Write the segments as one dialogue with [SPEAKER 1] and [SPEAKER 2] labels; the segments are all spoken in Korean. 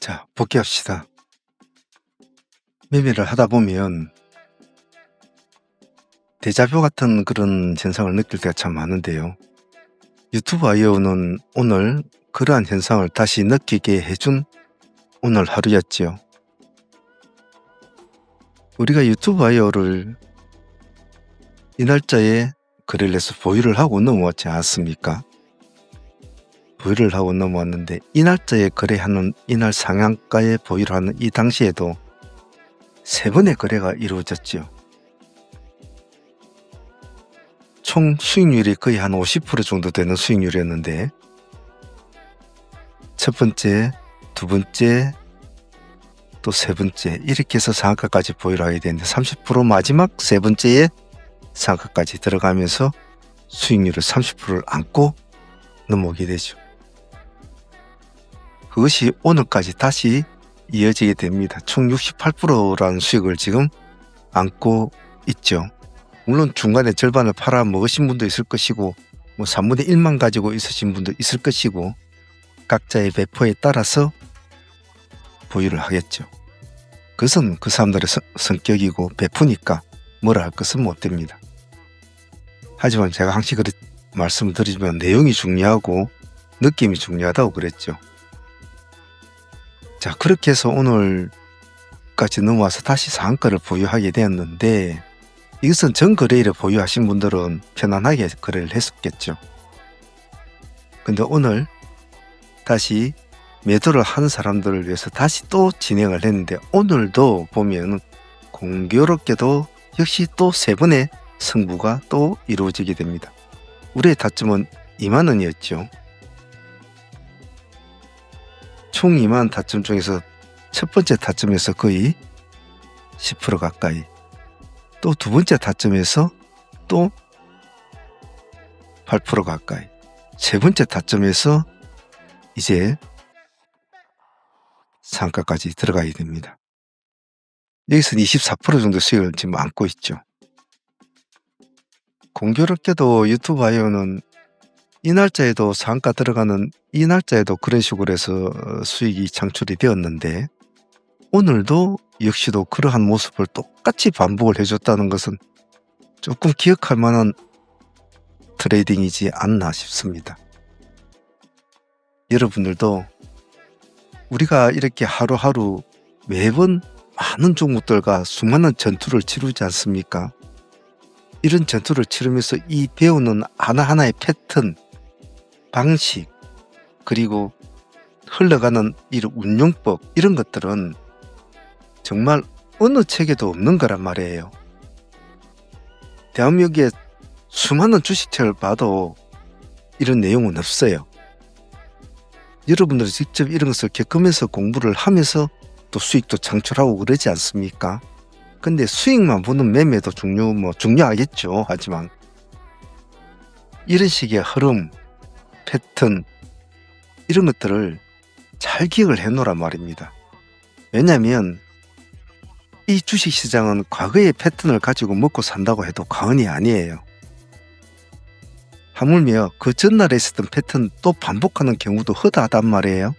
[SPEAKER 1] 자, 복귀합시다. 매매를 하다 보면 데자뷰 같은 그런 현상을 느낄 때가 참 많은데요. 유튜브 아이오는 오늘 그러한 현상을 다시 느끼게 해준 오늘 하루였지요. 우리가 유튜브 아이오를 이 날짜에 거래를 해서 보유를 하고 넘어왔지 않습니까? 보유를 하고 넘어왔는데 이 날짜에 거래하는 이날 상한가에 보유를 하는 이 당시에도 3번의 거래가 이루어졌지요. 총 수익률이 거의 한 50% 정도 되는 수익률이었는데 첫 번째, 두 번째, 또 세 번째 이렇게 해서 상한가까지 보유를 하게 되는데 30% 마지막 세 번째에 상한가까지 들어가면서 수익률을 30%를 안고 넘어오게 되죠. 그것이 오늘까지 다시 이어지게 됩니다. 총 68%라는 수익을 지금 안고 있죠. 물론 중간에 절반을 팔아 먹으신 분도 있을 것이고 3분의 1만 가지고 있으신 분도 있을 것이고 각자의 배포에 따라서 보유를 하겠죠. 그것은 그 사람들의 성격이고 배포니까 뭐라 할 것은 못 됩니다. 하지만 제가 항상 말씀을 드리지만 내용이 중요하고 느낌이 중요하다고 그랬죠. 자, 그렇게 해서 오늘까지 넘어와서 다시 상한가를 보유하게 되었는데 이것은 전거래일에 보유하신 분들은 편안하게 거래를 했었겠죠. 근데 오늘 다시 매도를 한 사람들을 위해서 다시 또 진행을 했는데 오늘도 보면 공교롭게도 역시 또 3번의 승부가 또 이루어지게 됩니다. 우리의 타점은 2만원이었죠. 총 2만 타점 중에서 첫 번째 타점에서 거의 10% 가까이, 또 두 번째 타점에서 또 8% 가까이, 세 번째 타점에서 이제 상가까지 들어가야 됩니다. 여기서는 24% 정도 수익을 지금 안고 있죠. 공교롭게도 유튜브 아이오는 이 날짜에도 상가 들어가는 이 날짜에도 그런 식으로 해서 수익이 창출이 되었는데 오늘도 역시도 그러한 모습을 똑같이 반복을 해줬다는 것은 조금 기억할 만한 트레이딩이지 않나 싶습니다. 여러분들도 우리가 이렇게 하루하루 매번 많은 종목들과 수많은 전투를 치르지 않습니까? 이런 전투를 치르면서 이 배우는 하나하나의 패턴, 방식, 그리고 흘러가는 이런 운용법, 이런 것들은 정말 어느 책에도 없는 거란 말이에요. 대한민국에 수많은 주식책을 봐도 이런 내용은 없어요. 여러분들이 직접 이런 것을 겪으면서 공부를 하면서 또 수익도 창출하고 그러지 않습니까? 근데 수익만 보는 매매도 중요하겠죠. 하지만 이런 식의 흐름, 패턴, 이런 것들을 잘 기억을 해놓으란 말입니다. 왜냐하면 이 주식시장은 과거의 패턴을 가지고 먹고 산다고 해도 과언이 아니에요. 하물며 그 전날에 있었던 패턴 또 반복하는 경우도 허다하단 말이에요.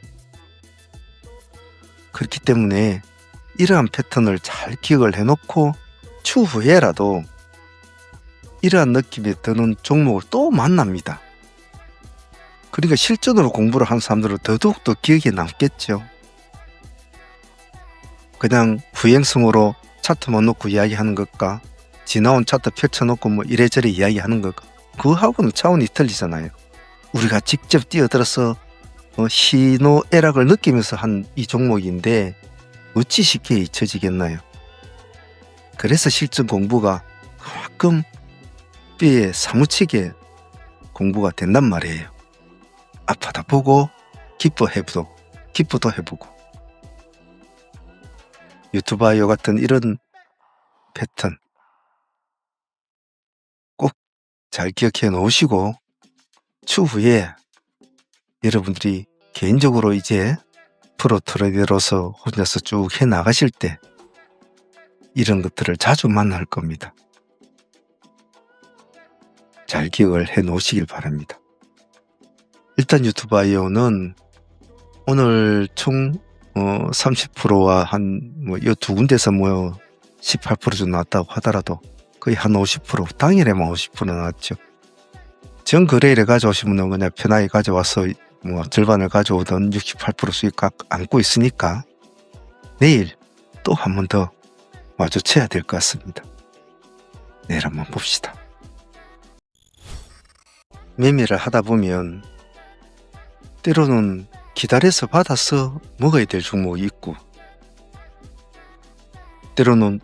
[SPEAKER 1] 그렇기 때문에 이러한 패턴을 잘 기억을 해놓고 추후에라도 이러한 느낌이 드는 종목을 또 만납니다. 그러니까 실전으로 공부를 한 사람들은 더더욱더 기억에 남겠죠. 그냥 후행성으로 차트만 놓고 이야기하는 것과 지나온 차트 펼쳐놓고 이래저래 이야기하는 것, 그거하고는 차원이 틀리잖아요. 우리가 직접 뛰어들어서 희노애락을 느끼면서 한 이 종목인데 어찌 쉽게 잊혀지겠나요? 그래서 실전 공부가 그만큼 뼈에 사무치게 공부가 된단 말이에요. 아파다 보고 기뻐도 해보고 유튜브 아이오 같은 이런 패턴 꼭 잘 기억해 놓으시고 추후에 여러분들이 개인적으로 이제 프로 트레이더로서 혼자서 쭉 해 나가실 때 이런 것들을 자주 만날 겁니다. 잘 기억을 해 놓으시길 바랍니다. 일단 유튜브 아이오는 오늘 총 30%와 이 두 군데서 18% 정도 나왔다고 하더라도 거의 한 50%, 당일에만 50% 나왔죠. 전 거래일에 가져오신 분은 그냥 편하게 가져와서 절반을 가져오던 68% 수익 안고 있으니까 내일 또 한 번 더 마주쳐야 될 것 같습니다. 내일 한번 봅시다. 매매를 하다 보면 때로는 기다려서 받아서 먹어야 될 종목이 있고, 때로는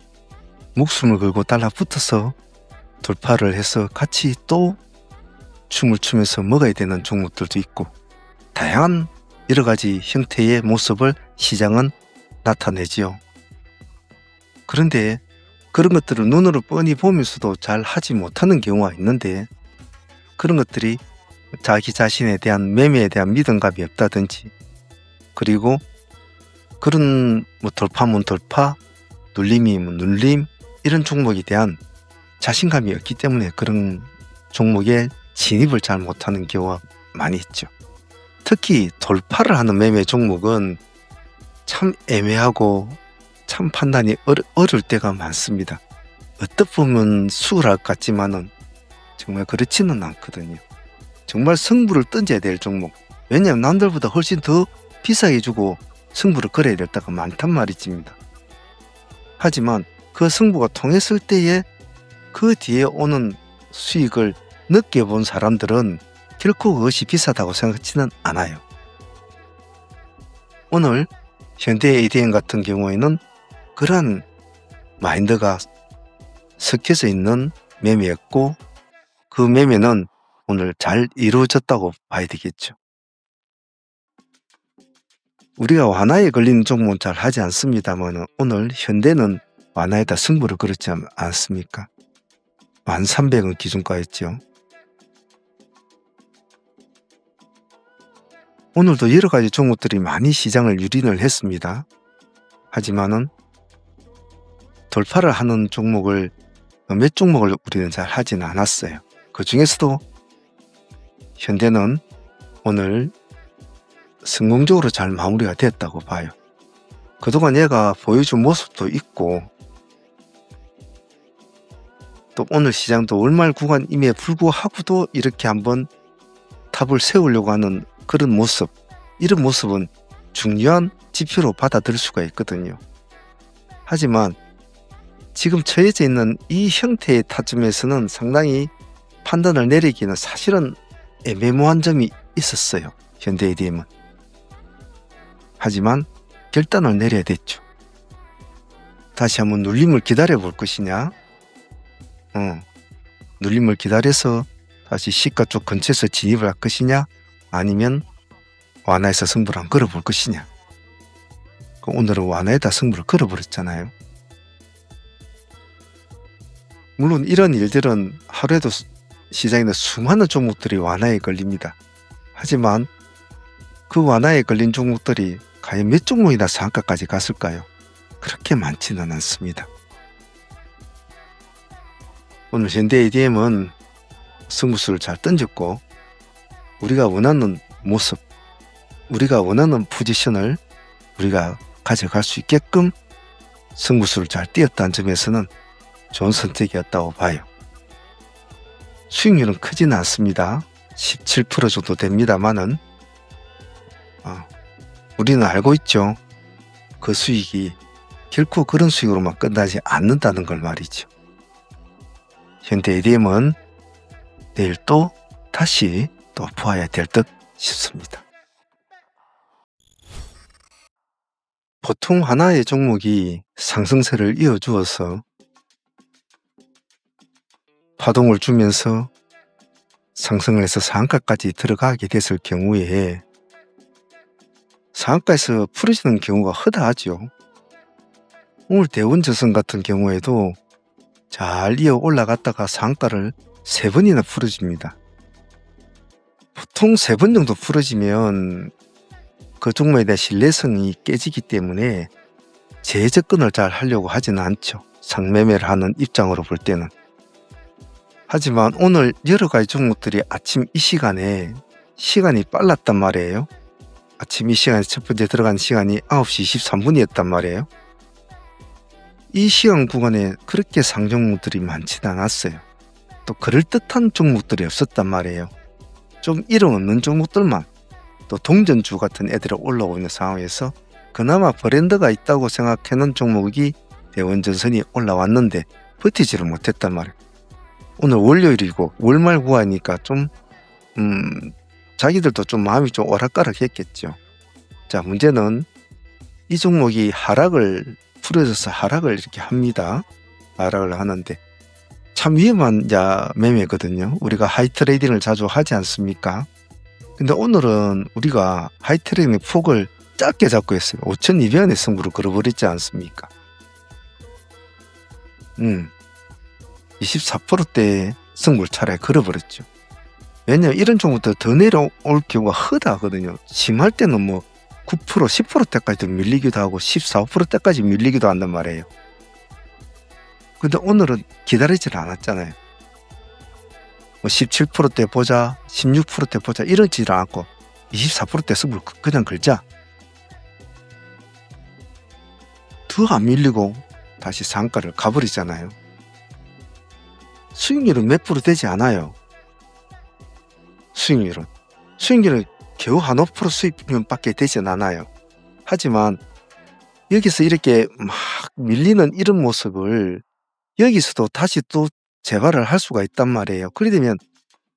[SPEAKER 1] 목숨을 걸고 달라붙어서 돌파를 해서 같이 또 춤을 추면서 먹어야 되는 종목들도 있고, 다양한 여러 가지 형태의 모습을 시장은 나타내지요. 그런데 그런 것들을 눈으로 뻔히 보면서도 잘 하지 못하는 경우가 있는데, 그런 것들이 자기 자신에 대한 매매에 대한 믿음감이 없다든지, 그리고 그런 돌파면 돌파, 눌림이면 눌림, 이런 종목에 대한 자신감이 없기 때문에 그런 종목에 진입을 잘 못하는 경우가 많이 있죠. 특히 돌파를 하는 매매 종목은 참 애매하고 참 판단이 어려울 때가 많습니다. 어떻게 보면 수월할 것 같지만은 정말 그렇지는 않거든요. 정말 승부를 던져야 될 종목. 왜냐하면 남들보다 훨씬 더 비싸게 주고 승부를 걸어야 될 때가 많단 말이지입니다. 하지만 그 승부가 통했을 때에 그 뒤에 오는 수익을 느껴본 사람들은 결코 그것이 비싸다고 생각지는 않아요. 오늘 현대 ADM 같은 경우에는 그러한 마인드가 섞여져 있는 매매였고, 그 매매는 오늘 잘 이루어졌다고 봐야 되겠죠. 우리가 완화에 걸리는 종목은 잘 하지 않습니다만 오늘 현대는 완화에다 승부를 걸었지 않습니까? 1300원 기준가였죠. 오늘도 여러 가지 종목들이 많이 시장을 유린을 했습니다. 하지만은 돌파를 하는 종목을 몇 종목을 우리는 잘 하지는 않았어요. 그 중에서도 현대는 오늘 성공적으로 잘 마무리가 됐다고 봐요. 그동안 얘가 보여준 모습도 있고, 또 오늘 시장도 월말 구간임에 불구하고도 이렇게 한번 탑을 세우려고 하는 그런 모습, 이런 모습은 중요한 지표로 받아들일 수가 있거든요. 하지만 지금 처해져 있는 이 형태의 타점에서는 상당히 판단을 내리기는 사실은 애매모호한 점이 있었어요. 현대ADM은. 하지만 결단을 내려야 됐죠. 다시 한번 눌림을 기다려 볼 것이냐, 눌림을 기다려서 다시 시가 쪽 근처에서 진입을 할 것이냐, 아니면 완화에서 승부를 한번 걸어볼 것이냐. 오늘은 완화에다 승부를 걸어버렸잖아요. 물론 이런 일들은 하루에도 시장에는 수많은 종목들이 완화에 걸립니다. 하지만 그 완화에 걸린 종목들이 과연 몇 종목이나 상한가까지 갔을까요? 그렇게 많지는 않습니다. 오늘 현대ADM은 승부수를 잘 던졌고, 우리가 원하는 모습, 우리가 원하는 포지션을 우리가 가져갈 수 있게끔 승부수를 잘 띄었다는 점에서는 좋은 선택이었다고 봐요. 수익률은 크지는 않습니다. 17% 정도 됩니다만은 우리는 알고 있죠. 그 수익이 결코 그런 수익으로만 끝나지 않는다는 걸 말이죠. 현대ADM은 내일 또 다시 또 보아야 될 듯 싶습니다. 보통 하나의 종목이 상승세를 이어주어서 파동을 주면서 상승을 해서 상한가까지 들어가게 됐을 경우에 상한가에서 풀어지는 경우가 허다하죠. 오늘 대원저선 같은 경우에도 잘 이어 올라갔다가 상한가를 3번이나 풀어집니다. 보통 3번 정도 풀어지면 그 종목에 대한 신뢰성이 깨지기 때문에 재접근을 잘 하려고 하지는 않죠. 상매매를 하는 입장으로 볼 때는. 하지만 오늘 여러 가지 종목들이 아침 이 시간에 시간이 빨랐단 말이에요. 아침 이 시간에 첫 번째 들어간 시간이 9시 23분이었단 말이에요. 이 시간 구간에 그렇게 상종목들이 많지는 않았어요. 또 그럴듯한 종목들이 없었단 말이에요. 좀 이름 없는 종목들만, 또 동전주 같은 애들이 올라오고 있는 상황에서 그나마 브랜드가 있다고 생각하는 종목이 대원전선이 올라왔는데 버티지를 못했단 말이에요. 오늘 월요일이고 월말 구하니까 좀 자기들도 좀 마음이 좀 오락가락했겠죠. 자, 문제는 이 종목이 하락을 풀어져서 하락을 이렇게 합니다. 하락을 하는데 참 위험한 매매거든요. 우리가 하이트레이딩을 자주 하지 않습니까? 근데 오늘은 우리가 하이트레이딩의 폭을 짧게 잡고 했어요. 5,200원의 승부를 걸어버렸지 않습니까? 24%대의 승부를 차라리 걸어버렸죠. 왜냐면 이런 종목들 더 내려올 경우가 허다하거든요. 심할 때는 뭐 9%, 10%대까지도 밀리기도 하고 14, 5%대까지 밀리기도 한단 말이에요. 근데 오늘은 기다리질 않았잖아요. 뭐 17%대 보자, 16%대 보자 이러지를 않고 24%대 승부를 그냥 걸자. 더 안 밀리고 다시 상가를 가버리잖아요. 수익률은 몇 프로 되지 않아요. 수익률은 겨우 한 5% 수익률밖에 되진 않아요. 하지만 여기서 이렇게 막 밀리는 이런 모습을 여기서도 다시 또 재발을 할 수가 있단 말이에요. 그래 되면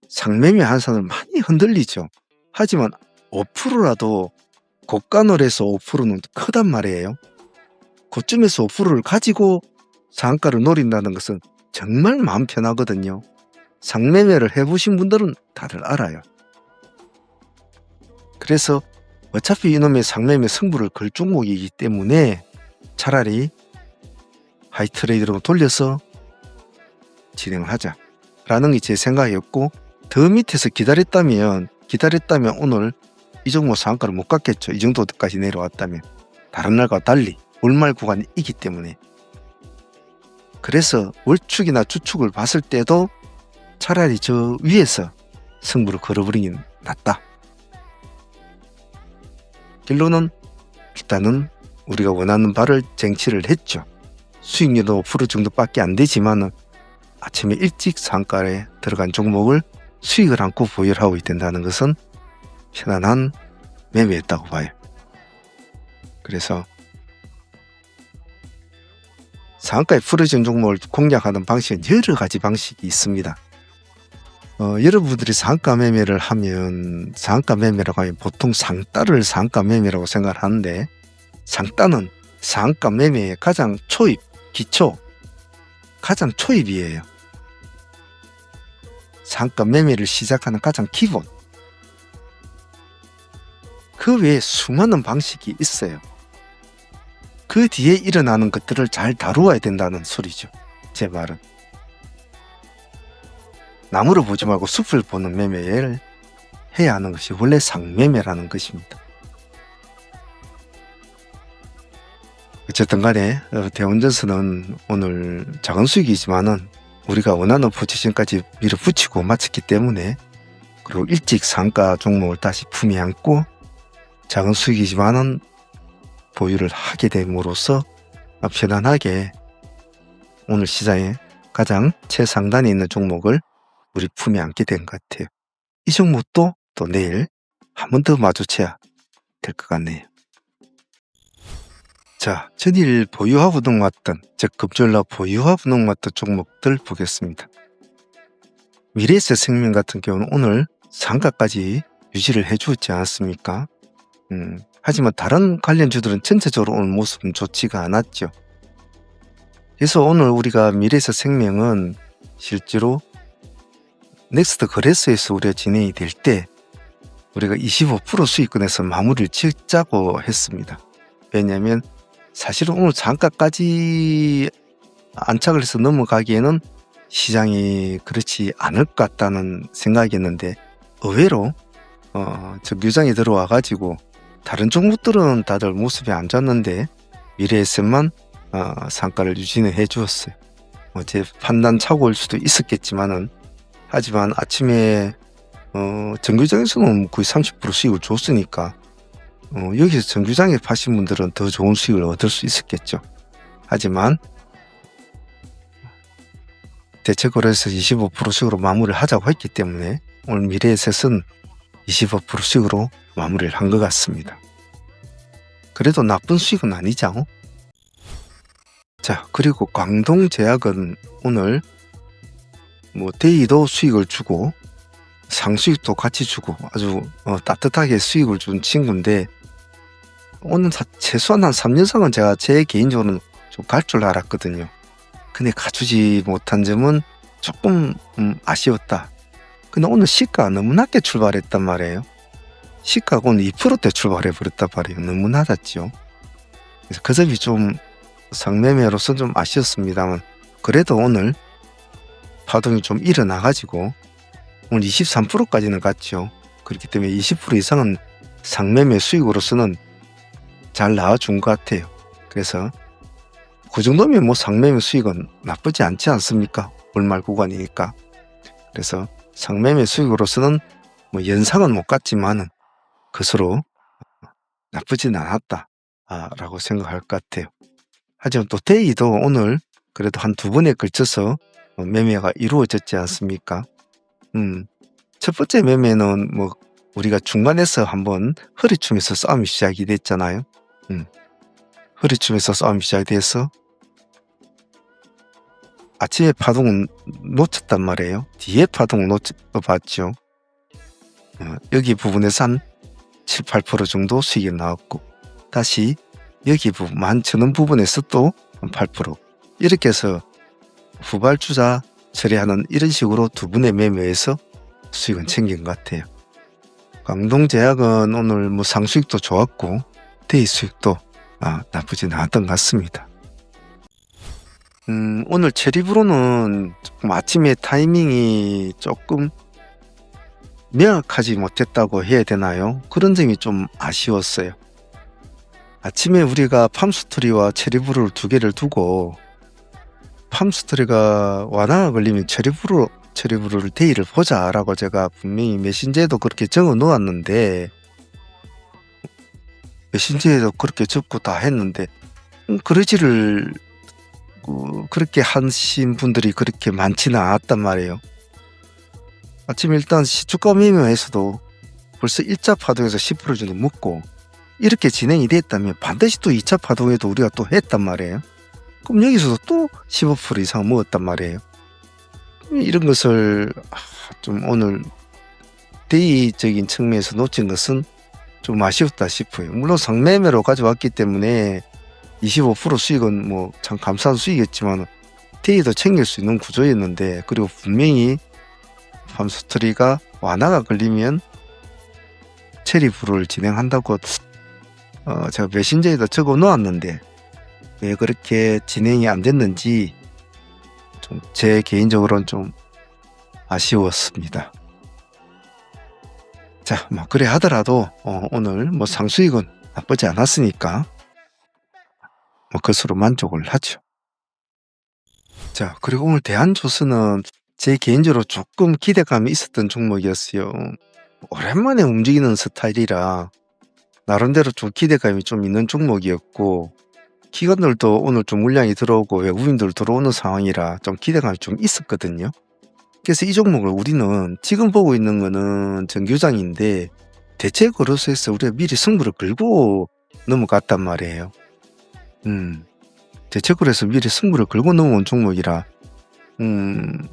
[SPEAKER 1] 상매매 한선을 많이 흔들리죠. 하지만 5%라도 고가노래에서 5%는 크단 말이에요. 그쯤에서 5%를 가지고 상가를 노린다는 것은 정말 마음 편하거든요. 상매매를 해보신 분들은 다들 알아요. 그래서 어차피 이놈의 상매매 승부를 걸 종목이기 때문에 차라리 하이트레이드로 돌려서 진행을 하자 라는 게 제 생각이었고, 더 밑에서 기다렸다면 오늘 이 종목 상한가를 못 갔겠죠. 이 정도까지 내려왔다면. 다른 날과 달리 월말 구간이 있기 때문에. 그래서 월축이나 주축을 봤을 때도 차라리 저 위에서 승부를 걸어버리긴 낫다. 결론은 일단은 우리가 원하는 바를 쟁취를 했죠. 수익률도 5% 정도밖에 안 되지만 아침에 일찍 상가에 들어간 종목을 수익을 안고 보유하고 있다는 것은 편안한 매매였다고 봐요. 그래서 상한가에 풀어진 종목을 공략하는 방식은 여러 가지 방식이 있습니다. 여러분들이 상한가 매매를 하면, 상한가 매매라고 하면 보통 상따를 상한가 매매라고 생각을 하는데, 상따는 상한가 매매의 가장 초입, 기초, 가장 초입이에요. 상한가 매매를 시작하는 가장 기본. 그 외에 수많은 방식이 있어요. 그 뒤에 일어나는 것들을 잘 다루어야 된다는 소리죠. 제 말은. 나무를 보지 말고 숲을 보는 매매를 해야 하는 것이 원래 상매매라는 것입니다. 어쨌든 간에 대원전선은 오늘 작은 수익이지만은 우리가 원하는 포지션까지 밀어붙이고 마쳤기 때문에, 그리고 일찍 상가 종목을 다시 품에 안고 작은 수익이지만은 보유를 하게 됨으로써 편안하게 오늘 시장에 가장 최상단에 있는 종목을 우리 품에 안게 된 것 같아요. 이 종목도 또 내일 한 번 더 마주쳐야 될 것 같네요. 자, 전일 보유하 부동왔던, 즉 금주일날 보유하 부동왔던 종목들 보겠습니다. 미래에셋생명 같은 경우는 오늘 상가까지 유지를 해주었지 않았습니까? 하지만 다른 관련주들은 전체적으로 오늘 모습은 좋지가 않았죠. 그래서 오늘 우리가 미래에셋생명은 실제로 넥스트 거래소에서 우리가 진행이 될 때 우리가 25% 수익권에서 마무리를 짓자고 했습니다. 왜냐하면 사실은 오늘 상가까지 안착을 해서 넘어가기에는 시장이 그렇지 않을 것 같다는 생각이었는데, 의외로 정규장이 들어와 가지고 다른 종목들은 다들 모습이 안 좋았는데 미래에셋만 상가를 유지는 해 주었어요. 제 판단 착오일 수도 있었겠지만은, 하지만 아침에 정규장에서는 거의 30% 수익을 줬으니까 여기서 정규장에 파신 분들은 더 좋은 수익을 얻을 수 있었겠죠. 하지만 대체거래에서 25% 수익으로 마무리를 하자고 했기 때문에 오늘 미래에셋은 25% 수익으로 마무리를 한 것 같습니다. 그래도 나쁜 수익은 아니죠. 자, 그리고 광동제약은 오늘 데이도 수익을 주고 상수익도 같이 주고 아주 따뜻하게 수익을 준 친구인데, 오늘 최소한 한 3년상은 제가 제 개인적으로는 좀 갈 줄 알았거든요. 근데 가주지 못한 점은 조금 아쉬웠다. 근데 오늘 시가가 너무 낮게 출발했단 말이에요. 시가가 오늘 2%대 출발해 버렸단 말이에요. 너무 낮았죠. 그래서 그 점이 좀 상매매로서 좀 아쉬웠습니다만, 그래도 오늘 파동이 좀 일어나가지고 오늘 23%까지는 갔죠. 그렇기 때문에 20% 이상은 상매매 수익으로서는 잘 나와준 것 같아요. 그래서 그 정도면 상매매 수익은 나쁘지 않지 않습니까? 월말 구간이니까. 그래서 상매매 수익으로서는 연상은 못 갔지만은 그스로 나쁘진 않았다 라고 생각할 것 같아요. 하지만 또 데이도 오늘 그래도 한 2번에 걸쳐서 매매가 이루어졌지 않습니까? 첫 번째 매매는 우리가 중간에서 한번 허리춤에서 싸움이 시작이 됐잖아요. 허리춤에서 싸움이 시작돼서 아침에 파동은 놓쳤단 말이에요. 뒤에 파동을 봤죠. 여기 부분에서 한 7, 8% 정도 수익이 나왔고, 다시 여기 부분 11,000원 부분에서 또 8% 이렇게 해서 후발주자 처리하는 이런 식으로 2분의 매매에서 수익은 챙긴 것 같아요. 광동제약은 오늘 상수익도 좋았고 데이 수익도 나쁘진 않았던 것 같습니다. 오늘 체리브로는 아침에 타이밍이 조금 명확하지 못했다고 해야 되나요? 그런 점이 좀 아쉬웠어요. 아침에 우리가 팜스토리와 체리브루를 2개를 두고 팜스토리가 완화가 걸리면 체리브루를 데이를 보자라고 제가 분명히 메신저에도 그렇게 적어 놓았는데, 메신저에도 그렇게 적고 다 했는데 그러지를 그렇게 하신 분들이 그렇게 많지는 않았단 말이에요. 아침에 일단 시초가 매매에서도 벌써 1차 파동에서 10% 정도 먹고 이렇게 진행이 됐다면 반드시 또 2차 파동에도 우리가 또 했단 말이에요. 그럼 여기서도 또 15% 이상 먹었단 말이에요. 이런 것을 좀 오늘 데이적인 측면에서 놓친 것은 좀 아쉬웠다 싶어요. 물론 상매매로 가져왔기 때문에 25% 수익은 참 감사한 수익이었지만 데이도 챙길 수 있는 구조였는데, 그리고 분명히 팜스토리가 완화가 걸리면 체리브루를 진행한다고 제가 메신저에다 적어 놓았는데 왜 그렇게 진행이 안 됐는지 좀 제 개인적으로는 좀 아쉬웠습니다. 자, 그래 하더라도 오늘 상수익은 나쁘지 않았으니까 그것으로 만족을 하죠. 자, 그리고 오늘 대한조선은 제 개인적으로 조금 기대감이 있었던 종목이었어요. 오랜만에 움직이는 스타일이라 나름대로 좀 기대감이 좀 있는 종목이었고, 기관들도 오늘 좀 물량이 들어오고 외국인들 들어오는 상황이라 좀 기대감이 좀 있었거든요. 그래서 이 종목을 우리는 지금 보고 있는 거는 정규장인데 대체 거래소에서 우리가 미리 승부를 걸고 넘어갔단 말이에요. 대체 거래소에서 미리 승부를 걸고 넘어온 종목이라 오늘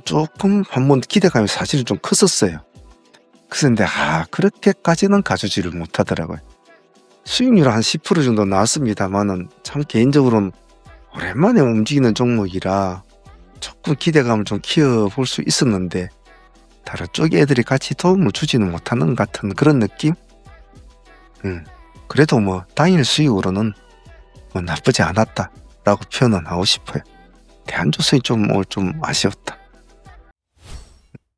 [SPEAKER 1] 조금 한번 기대감이 사실은 좀 컸었어요. 그런데 그렇게까지는 가주지를 못하더라고요. 수익률 한 10% 정도 나왔습니다만은 참 개인적으로는 오랜만에 움직이는 종목이라 조금 기대감을 좀 키워볼 수 있었는데 다른 쪽 애들이 같이 도움을 주지는 못하는 것 같은 그런 느낌? 그래도 당일 수익으로는 나쁘지 않았다라고 표현은 하고 싶어요. 대한조선이 오늘 좀 아쉬웠다.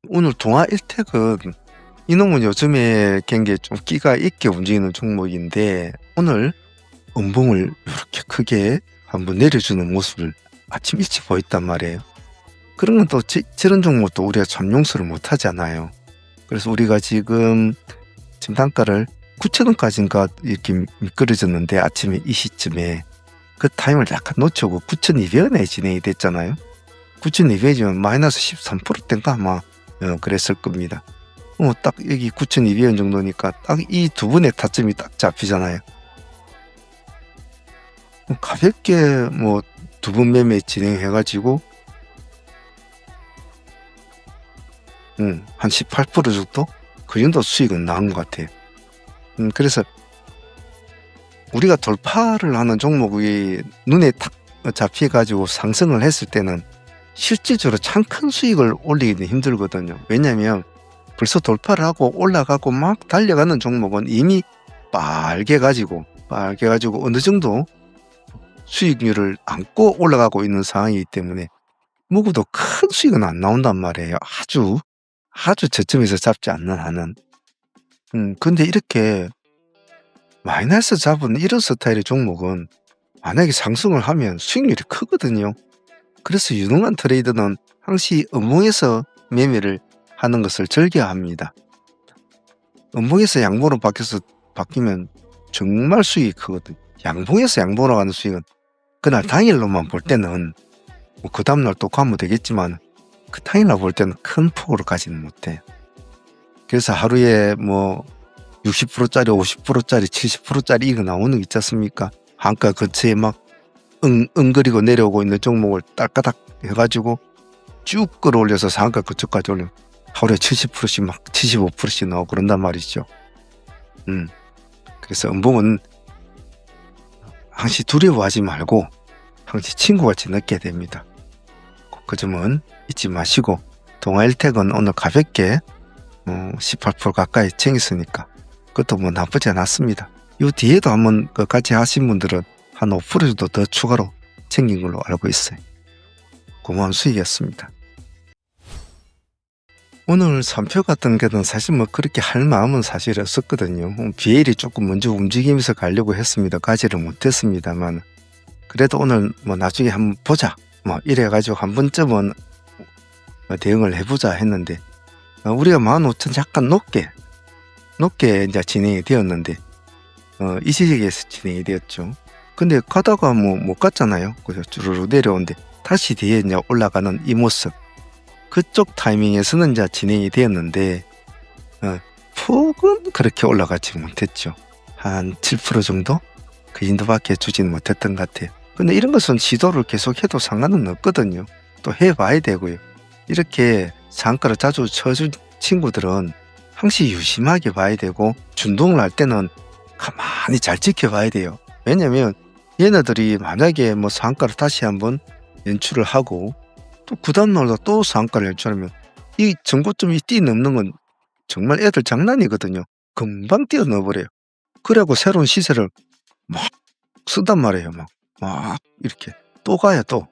[SPEAKER 1] 오늘 동아일텍은 이놈은 요즘에 굉장히 좀 끼가 있게 움직이는 종목인데 오늘 음봉을 이렇게 크게 한번 내려주는 모습을 아침 일찍 보였단 말이에요. 그런 건 또 저런 종목도 우리가 참 용서를 못 하잖아요. 그래서 우리가 지금 지금 단가를 9,000원까지인가 이렇게 미끄러졌는데 아침에 이 시점에 그 타임을 약간 놓치고 9,200원에 진행이 됐잖아요. 9,200원이면 마이너스 13%대인가 아마 그랬을 겁니다. 딱 여기 9,200원 정도니까 딱 이 두 분의 타점이 딱 잡히잖아요. 가볍게 뭐 두 분 매매 진행해가지고 한 18% 정도? 그 정도 수익은 나온 것 같아요. 그래서 우리가 돌파를 하는 종목이 눈에 탁 잡혀가지고 상승을 했을 때는 실질적으로 참 큰 수익을 올리기는 힘들거든요. 왜냐하면 벌써 돌파를 하고 올라가고 막 달려가는 종목은 이미 빨개가지고 어느 정도 수익률을 안고 올라가고 있는 상황이기 때문에 먹어도 큰 수익은 안 나온단 말이에요. 아주 저점에서 잡지 않는 한은. 근데 이렇게 마이너스 잡은 이런 스타일의 종목은 만약에 상승을 하면 수익률이 크거든요. 그래서 유능한 트레이더는 항시 음봉에서 매매를 하는 것을 즐겨합니다. 음봉에서 양봉으로 바뀌면 정말 수익이 크거든요. 양봉에서 양봉으로 가는 수익은 그날 당일로만 볼 때는 뭐 그 다음날 또 가면 되겠지만 그 당일날 볼 때는 큰 폭으로 가지는 못해요. 그래서 하루에 뭐 60%짜리 50%짜리 70%짜리 이거 나오는 게 있지 않습니까? 한가 근처에 막 응거리고 내려오고 있는 종목을 딸까닥 해가지고 쭉 끌어올려서 상한가 그쪽까지 올리면 하루에 70%씩 막 75%씩 나오고 그런단 말이죠. 그래서 음봉은 항시 두려워하지 말고 항시 친구같이 느껴야 됩니다. 그 점은 잊지 마시고 동아일텍은 오늘 가볍게 18% 가까이 챙겼으니까 그것도 뭐 나쁘지 않았습니다. 이 뒤에도 한번 같이 하신 분들은 한 5% 정도 더 추가로 챙긴 걸로 알고 있어요. 고마운 수익이었습니다. 오늘 산표 같은 게는 사실 뭐 그렇게 할 마음은 사실 없었거든요. BL이 조금 먼저 움직이면서 가려고 했습니다. 가지를 못했습니다만 그래도 오늘 뭐 나중에 한번 보자 뭐 이래가지고 한 번쯤은 대응을 해보자 했는데 우리가 15,000 약간 높게 이제 진행이 되었는데 이 시기에서 진행이 되었죠. 근데 가다가 뭐 못 갔잖아요. 그래서 주르륵 내려오는데 다시 뒤에 이제 올라가는 이 모습 그쪽 타이밍에서는 이제 진행이 되었는데 폭은 그렇게 올라가지 못했죠. 한 7% 정도? 그 정도밖에 주지는 못했던 것 같아요. 근데 이런 것은 시도를 계속해도 상관은 없거든요. 또 해봐야 되고요. 이렇게 상가를 자주 쳐준 친구들은 항시 유심하게 봐야 되고 준동을 할 때는 가만히 잘 지켜봐야 돼요. 왜냐면 얘네들이 만약에 뭐 상가를 다시 한번 연출을 하고 또 그 다음날도 또 상가를 연출하면 이 정고점이 뛰어넘는 건 정말 애들 장난이거든요. 금방 뛰어넘어버려요. 그래갖고 새로운 시세를 막 쓴단 말이에요. 막 이렇게 또 가요 또.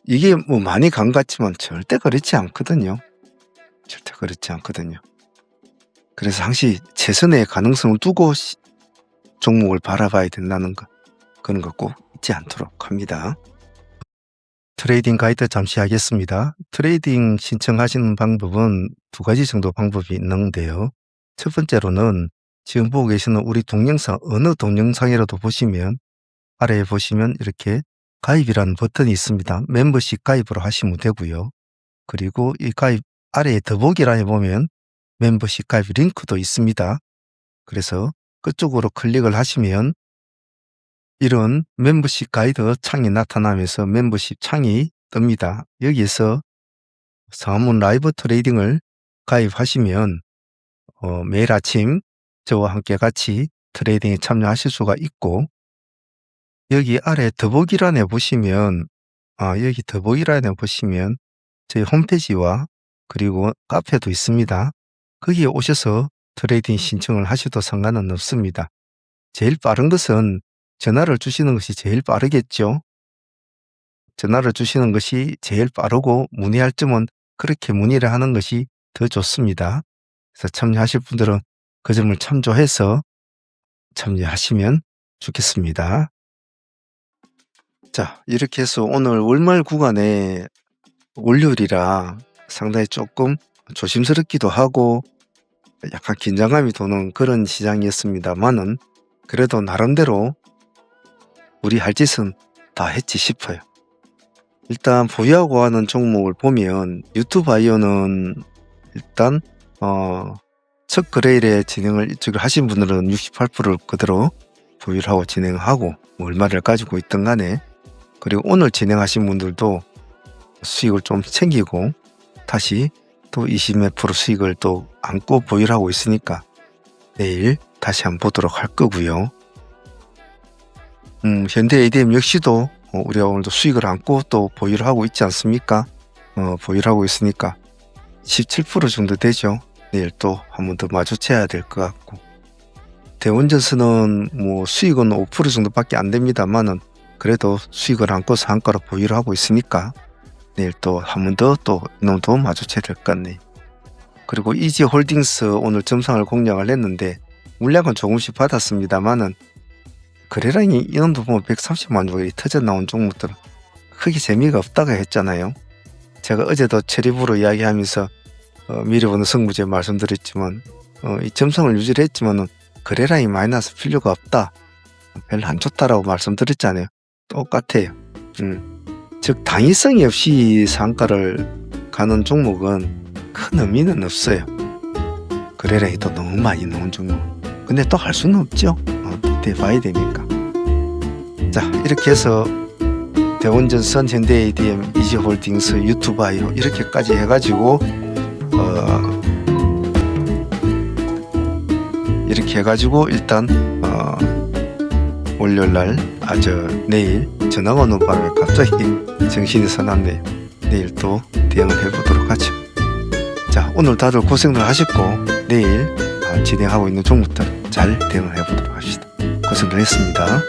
[SPEAKER 1] 이게 뭐 많이 간 것 같지만 절대 그렇지 않거든요. 그래서 항시 최선의 가능성을 두고 종목을 바라봐야 된다는 거 그런 거 꼭 잊지 않도록 합니다. 트레이딩 가이드 잠시 하겠습니다. 트레이딩 신청하시는 방법은 두 가지 정도 방법이 있는데요. 첫 번째로는 지금 보고 계시는 우리 동영상 어느 동영상이라도 보시면 아래에 보시면 이렇게 가입이라는 버튼이 있습니다. 멤버십 가입으로 하시면 되고요. 그리고 이 가입 아래에 더보기란에 보면 멤버십 가입 링크도 있습니다. 그래서 그쪽으로 클릭을 하시면 이런 멤버십 가이드 창이 나타나면서 멤버십 창이 뜹니다. 여기에서 상암문 라이브 트레이딩을 가입하시면 매일 아침 저와 함께 같이 트레이딩에 참여하실 수가 있고 여기 아래 더보기란에 보시면 여기 더보기란에 보시면 저희 홈페이지와 그리고 카페도 있습니다. 거기에 오셔서 트레이딩 신청을 하셔도 상관은 없습니다. 제일 빠른 것은 전화를 주시는 것이 제일 빠르겠죠. 전화를 주시는 것이 제일 빠르고 문의할 점은 그렇게 문의를 하는 것이 더 좋습니다. 그래서 참여하실 분들은 그 점을 참조해서 참여하시면 좋겠습니다. 자, 이렇게 해서 오늘 월말 구간에 월요일이라 상당히 조금 조심스럽기도 하고 약간 긴장감이 도는 그런 시장이었습니다만은 그래도 나름대로 우리 할 짓은 다 했지 싶어요. 일단 보유하고 하는 종목을 보면 유튜바이오는 일단 첫 거래일에 진행을 이쪽을 하신 분들은 68%를 그대로 보유를 하고 진행하고 뭐 얼마를 가지고 있든 간에, 그리고 오늘 진행하신 분들도 수익을 좀 챙기고 다시 또 20몇 프로 수익을 또 안고 보유를 하고 있으니까 내일 다시 한번 보도록 할 거고요. 현대 ADM 역시도 우리가 오늘도 수익을 안고 또 보유를 하고 있지 않습니까? 보유를 하고 있으니까 17% 정도 되죠. 내일 또 한 번 더 마주쳐야 될 것 같고, 대원전선은 뭐 수익은 5% 정도밖에 안 됩니다만은 그래도 수익을 안고서 한가로 보유를 하고 있으니까 내일 또 한 번 더 또 이놈도 마주쳐야 될 것 같네요. 그리고 이지홀딩스 오늘 점상을 공략을 했는데 물량은 조금씩 받았습니다만은 거래량이 이놈도 보면 130만 주가 터져 나온 종목들은 크게 재미가 없다고 했잖아요. 제가 어제도 체리부로 이야기하면서 미리 보는 승부제 말씀드렸지만 이 점성을 유지를 했지만은 거래량이 많이 나서 필요가 없다, 별로 안 좋다라고 말씀드렸잖아요. 똑같아요. 즉 당위성이 없이 상가를 가는 종목은 큰 의미는 없어요. 거래량이 또 너무 많이 나온 종목. 근데 또 할 수는 없죠. 이때 봐야 되니까. 자, 이렇게 해서 대원전선, 현대 ADM, 이지홀딩스, 유튜바이오 이렇게까지 해가지고 이렇게 해가지고 일단 월요일날 내일 전화가 오는 바람에 갑자기 정신이 사납네요. 내일 또 대응을 해보도록 하죠. 자, 오늘 다들 고생을 하셨고 내일 진행하고 있는 종목들 잘 대응을 해보도록 합시다. 고생을 했습니다.